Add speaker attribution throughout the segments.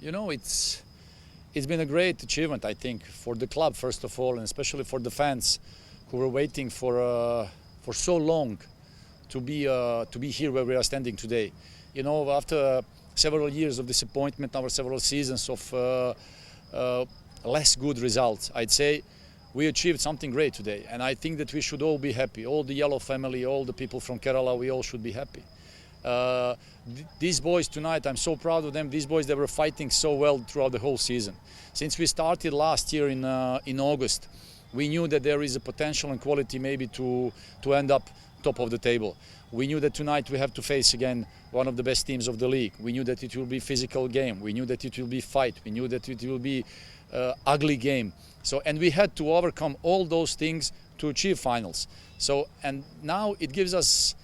Speaker 1: You know, it's been a great achievement, I think, for the club first of all, and especially for the fans who were waiting for so long to be here where we are standing today. You know, after several years of disappointment, after several seasons of less good results, I'd say we achieved something great today, and I think that we should all be happy. All the Yellow family, all the people from Kerala, we all should be happy. These boys tonight, I'm so proud of them. These boys, they were fighting so well throughout the whole season. Since we started last year in August, we knew that there is a potential and quality maybe to end up top of the table. We knew that tonight we have to face again one of the best teams of the league. We knew that it will be a physical game. We knew that it will be fight. We knew that it will be ugly game. So, and we had to overcome all those things to achieve finals. So, and now it gives us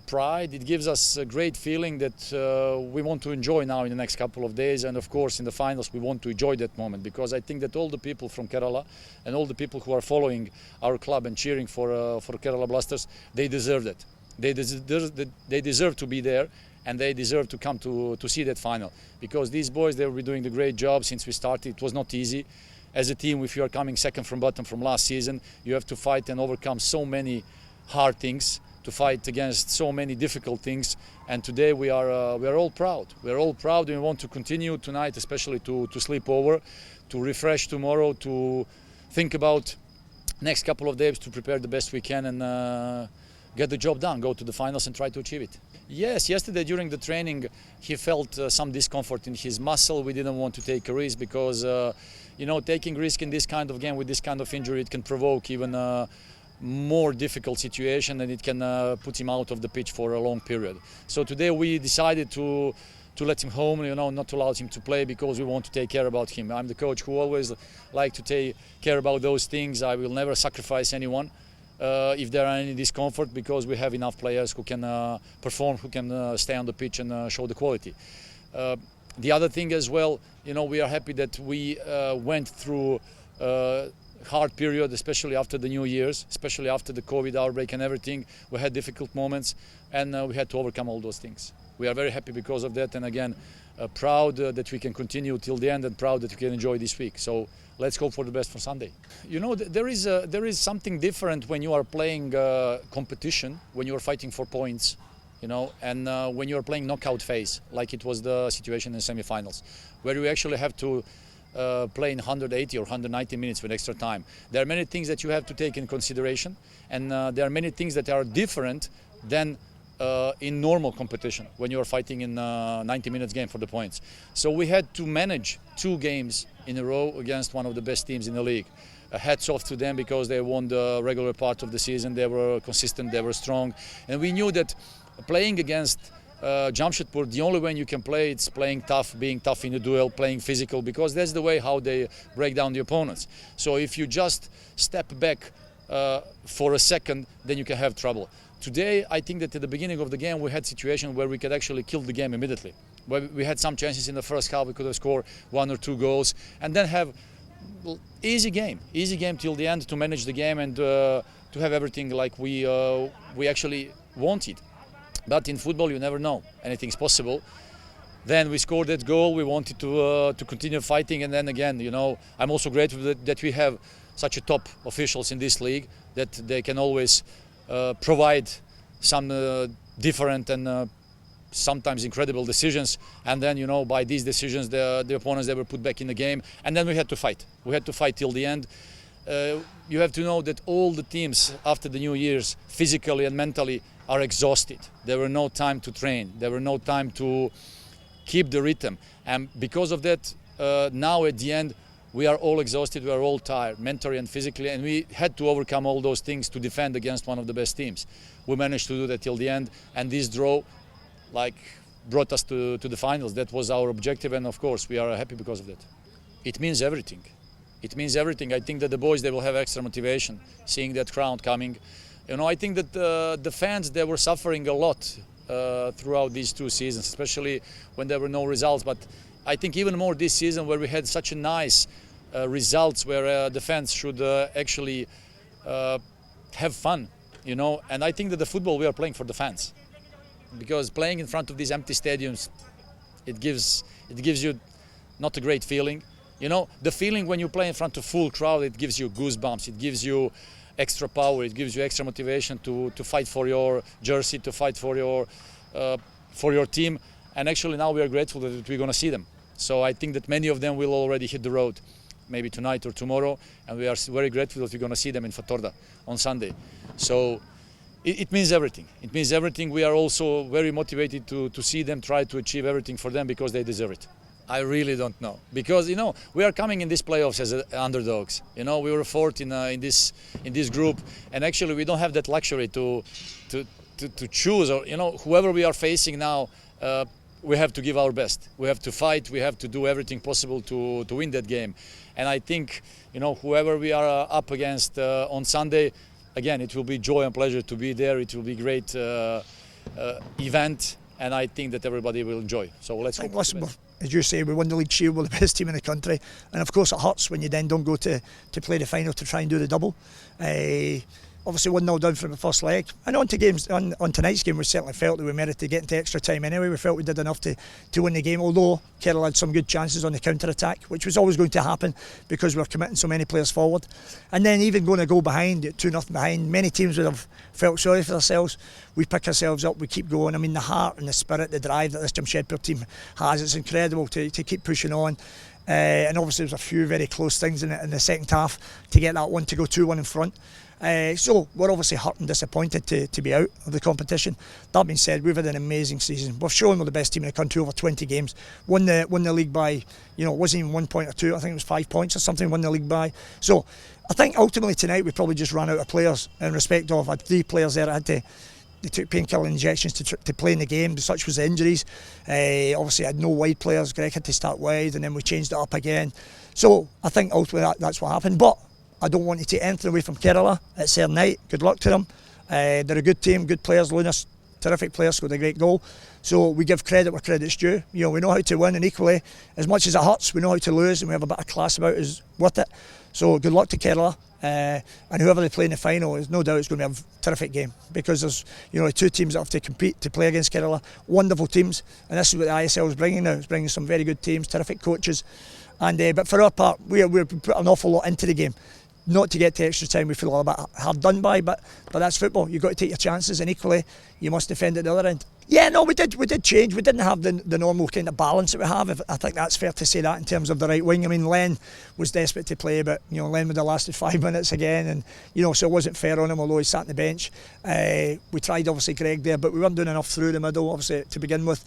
Speaker 1: pride, it gives us a great feeling that we want to enjoy now in the next couple of days, and of course in the finals we want to enjoy that moment, because I think that all the people from Kerala and all the people who are following our club and cheering for Kerala Blasters, they deserve that. They deserve to be there, and they deserve to come to see that final, because these boys, they will be doing a great job since we started. It was not easy. As a team, if you are coming second from bottom from last season, you have to fight and overcome so many hard things, to fight against so many difficult things, and today we are all proud. We are all proud, and we want to continue tonight, especially to sleep over, to refresh tomorrow, to think about next couple of days, to prepare the best we can and get the job done, go to the finals and try to achieve it. Yes, yesterday during the training he felt some discomfort in his muscle. We didn't want to take a risk because you know, taking risk in this kind of game with this kind of injury, it can provoke even more difficult situation, and it can put him out of the pitch for a long period. So today we decided to let him home, you know, not to allow him to play, because we want to take care about him. I'm the coach who always like to take care about those things. I will never sacrifice anyone if there are any discomfort, because we have enough players who can perform, who can stay on the pitch and show the quality. The other thing as well, you know, we are happy that we went through hard period, especially after the New Year's, especially after the COVID outbreak and everything. We had difficult moments, and we had to overcome all those things. We are very happy because of that, and again, proud that we can continue till the end, and proud that we can enjoy this week. So let's hope for the best for Sunday. You know, there is something different when you are playing competition, when you are fighting for points, you know, and when you are playing knockout phase, like it was the situation in semi-finals, where you actually have to play in 180 or 190 minutes with extra time. There are many things that you have to take in consideration, and there are many things that are different than in normal competition when you are fighting in 90 minutes game for the points. So we had to manage 2 games in a row against one of the best teams in the league. Hats off to them, because they won the regular part of the season. They were consistent, they were strong, and we knew that playing against Jamshedpur, the only way you can play, it's playing tough, being tough in a duel, playing physical, because that's the way how they break down the opponents. So if you just step back for a second, then you can have trouble. Today, I think that at the beginning of the game we had situations where we could actually kill the game immediately. Where we had some chances in the first half, we could have scored 1 or 2 goals, and then have easy game till the end to manage the game and to have everything like we actually wanted. But in football, you never know. Anything's possible. Then we scored that goal. We wanted to continue fighting, and then again, you know, I'm also grateful that we have such a top officials in this league, that they can always provide some different and sometimes incredible decisions. And then, you know, by these decisions, the opponents, they were put back in the game, and then we had to fight. We had to fight till the end. You have to know that all the teams after the New Year's, physically and mentally, are exhausted. There were no time to train. There were no time to keep the rhythm. And because of that, now at the end, we are all exhausted, we are all tired, mentally and physically, and we had to overcome all those things to defend against one of the best teams. We managed to do that till the end, and this draw brought us to the finals. That was our objective, and of course, we are happy because of that. It means everything. It means everything. I think that the boys, they will have extra motivation, seeing that crowd coming. You know, I think that the fans, they were suffering a lot throughout these 2 seasons, especially when there were no results. But I think even more this season, where we had such a nice results, where the fans should actually have fun, you know. And I think that the football, we are playing for the fans, because playing in front of these empty stadiums, it gives you not a great feeling. You know, the feeling when you play in front of full crowd, it gives you goosebumps, it gives you extra power, it gives you extra motivation to fight for your jersey, to fight for your team. And actually now we are grateful that we're going to see them. So I think that many of them will already hit the road, maybe tonight or tomorrow, and we are very grateful that we're going to see them in Fatorda on Sunday. So it means everything. It means everything. We are also very motivated to see them try to achieve everything for them because they deserve it. I really don't know, because you know we are coming in these playoffs as underdogs. You know, we were fourth in this group, and actually we don't have that luxury to choose. Or you know, whoever we are facing now, we have to give our best. We have to fight. We have to do everything possible to win that game. And I think, you know, whoever we are up against on Sunday, again, it will be joy and pleasure to be there. It will be a great event, and I think that everybody will enjoy. So let's hope.
Speaker 2: Listen, as you say, we won the League Shield, we're the best team in the country, and of course it hurts when you then don't go to play the final to try and do the double. Obviously 1-0 down from the first leg, and on tonight's game we certainly felt that we merited to get into extra time anyway. We felt we did enough to win the game, although Khel had some good chances on the counter-attack, which was always going to happen because we were committing so many players forward. And then even going to go behind, 2-0 behind, many teams would have felt sorry for themselves. We pick ourselves up, we keep going. I mean, the heart and the spirit, the drive that this Jamshedpur team has, it's incredible to keep pushing on. And obviously there was a few very close things in the second half to get that one to go 2-1 in front. So we're obviously hurt and disappointed to be out of the competition. That being said, we've had an amazing season. We've shown we're the best team in the country, over 20 games. Won the league by, you know, it wasn't even 1 point or 2, I think it was 5 points or something, won the league by. So I think ultimately tonight we probably just ran out of players in respect of, I had 3 players there that they took painkiller injections to play in the game, such was the injuries. Obviously I had no wide players, Greg had to start wide, and then we changed it up again. So I think ultimately that's what happened. But I don't want to take anything away from Kerala. It's their night. Good luck to them. They're a good team, good players. Lunas, terrific player, scored a great goal. So we give credit where credit's due. You know, we know how to win, and equally, as much as it hurts, we know how to lose, and we have a bit of class about us worth it. So good luck to Kerala. And whoever they play in the final, there's no doubt it's going to be a terrific game, because there's, you know, 2 teams that have to compete to play against Kerala. Wonderful teams, and this is what the ISL is bringing now. It's bringing some very good teams, terrific coaches. And but for our part, we're put an awful lot into the game. Not to get to extra time, we feel a little bit hard done by, but that's football. You've got to take your chances, and equally, you must defend at the other end. Yeah, no, we did change. We didn't have the normal kind of balance that we have. I think that's fair to say that in terms of the right wing. I mean, Len was desperate to play, but you know, Len would have lasted 5 minutes again, and you know, so it wasn't fair on him, although he sat on the bench. We tried obviously Greg there, but we weren't doing enough through the middle, obviously, to begin with.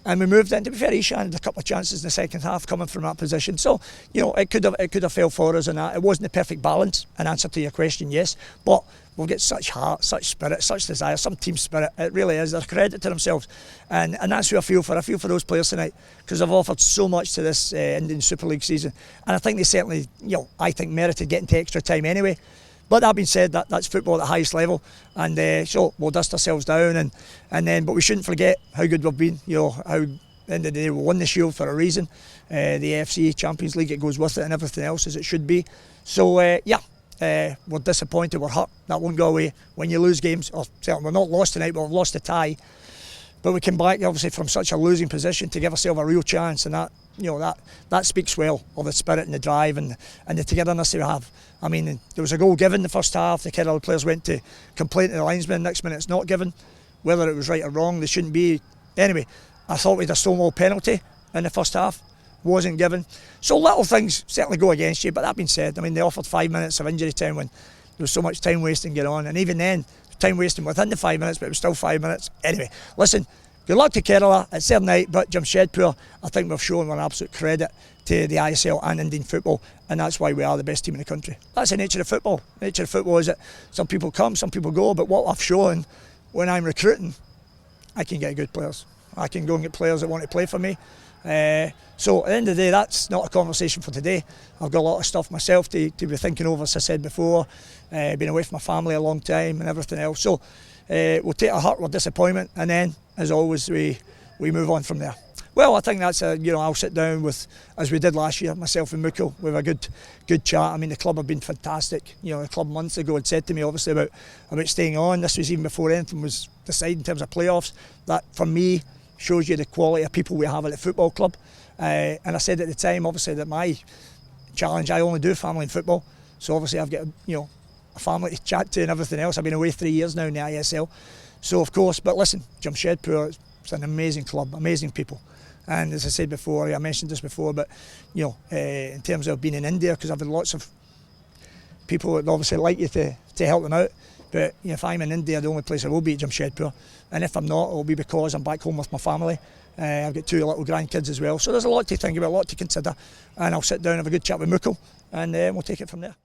Speaker 2: And we moved in. To be fair, Ishan had a couple of chances in the second half coming from that position. So, you know, it could have fell for us, and that it wasn't the perfect balance. In answer to your question, yes, but we'll get such heart, such spirit, such desire, some team spirit. It really is. They're a credit to themselves, and that's who I feel for. I feel for those players tonight, because they've offered so much to this Indian Super League season, and I think they certainly, you know, I think merited getting to extra time anyway. But that being said, that's football at the highest level, and so we'll dust ourselves down, and then, but we shouldn't forget how good we've been. You know, how at the end of the day we won the Shield for a reason. The AFC Champions League, it goes with it, and everything else as it should be. So we're disappointed, we're hurt. That won't go away when you lose games. Or certainly we're not lost tonight, but we've lost the tie. But we came back obviously from such a losing position to give ourselves a real chance, and that, you know, that speaks well of the spirit and the drive and the togetherness that we have. I mean, there was a goal given the first half. The Kerala players went to complain to the linesman. Next minute it's not given. Whether it was right or wrong, they shouldn't be. Anyway, I thought we had a Stonewall penalty in the first half. Wasn't given. So little things certainly go against you. But that being said, I mean, they offered 5 minutes of injury time when there was so much time wasting going on, and even then, time wasting within the 5 minutes, but it was still 5 minutes. Anyway, listen. Good luck to Kerala. It's their night, but Jamshedpur, I think we've shown we're an absolute credit to the ISL and Indian football, and that's why we are the best team in the country. That's the nature of football. The nature of football is that some people come, some people go, but what I've shown when I'm recruiting, I can get good players. I can go and get players that want to play for me. So at the end of the day, that's not a conversation for today. I've got a lot of stuff myself to be thinking over, as I said before. Been away from my family a long time and everything else. So we'll take our hurt with disappointment, and then, as always, we move on from there. Well, I think that's I'll sit down with, as we did last year, myself and Muko. We have a good chat. I mean, the club have been fantastic. You know, the club months ago had said to me, obviously, about staying on. This was even before anything was decided in terms of playoffs. That, for me, shows you the quality of people we have at the football club. And I said at the time, obviously, that my challenge, I only do family and football, so obviously I've got a family to chat to and everything else. I've been away 3 years now in the ISL, so of course. But listen, Jamshedpur, it's an amazing club, amazing people. And as I said before, I mentioned this before, but in terms of being in India, because I've had lots of people that obviously like you to help them out. But if I'm in India, the only place I will be at Jamshedpur, and if I'm not, it'll be because I'm back home with my family. I've got 2 little grandkids as well, so there's a lot to think about, a lot to consider, and I'll sit down and have a good chat with Mukul, and we'll take it from there.